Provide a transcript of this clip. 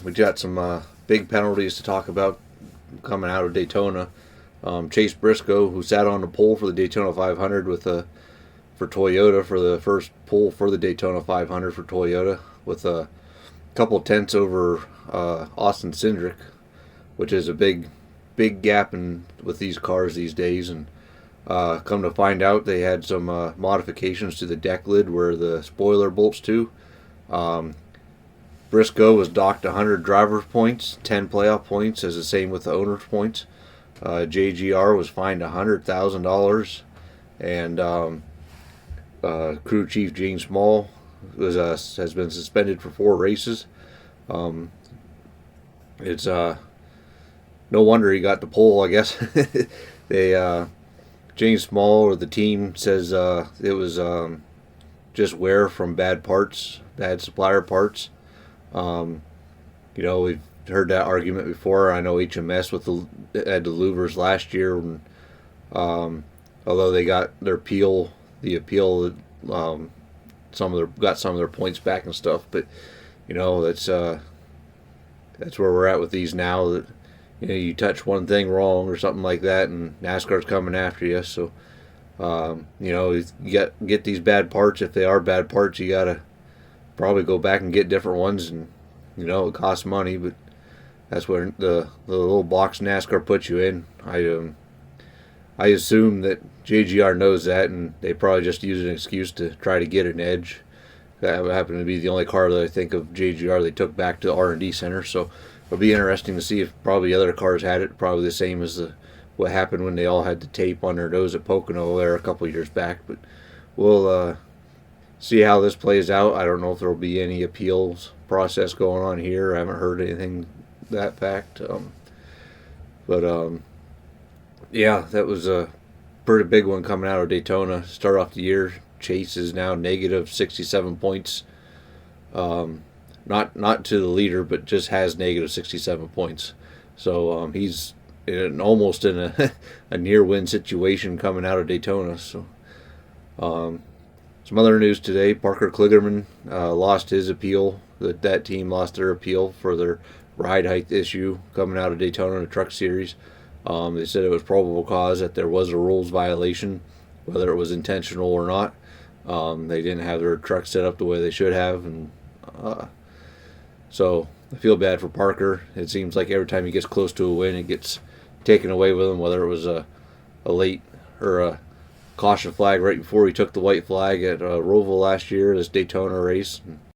We got some big penalties to talk about coming out of Daytona. Chase Briscoe, who sat on the pole for the Daytona 500 for Toyota for the first pole for the Daytona 500 for Toyota, with a couple tenths over Austin Cindric, which is a big gap with these cars these days. And come to find out, they had some modifications to the deck lid where the spoiler bolts to. Briscoe was docked 100 driver's points, 10 playoff points, as the same with the owner's points. JGR was fined $100,000, and crew chief Gene Small has been suspended for 4 races. It's no wonder he got the pole, I guess. Gene Small or the team says it was just wear from bad supplier parts. We've heard that argument before. I know HMS had the louvers last year, and although they got their appeal, got some of their points back and stuff. But that's where we're at with these now. That you touch one thing wrong or something like that, and NASCAR's coming after you. So you get these bad parts. If they are bad parts, you gotta probably go back and get different ones, and it costs money, but that's where the little box NASCAR puts you in. I assume that JGR knows that, and they probably just use an excuse to try to get an edge. That happened to be the only car that I think of JGR they took back to the R&D center, so it'll be interesting to see if probably other cars had it, probably the same as what happened when they all had the tape on their nose at Pocono there a couple years back. But we'll see how this plays out. I don't know if there will be any appeals process going on here. I haven't heard anything that fact. Yeah, that was a pretty big one coming out of Daytona. Start off the year, Chase is now negative 67 points. Not to the leader, but just has negative 67 points. So he's almost in a near-win situation coming out of Daytona. So some other news today: Parker Kligerman lost his appeal. That team lost their appeal for their ride height issue coming out of Daytona in the Truck Series. They said it was probable cause that there was a rules violation, whether it was intentional or not. They didn't have their truck set up the way they should have, and so I feel bad for Parker. It seems like every time he gets close to a win, it gets taken away with him, whether it was a late or a caution flag right before he took the white flag at Roval last year, this Daytona race.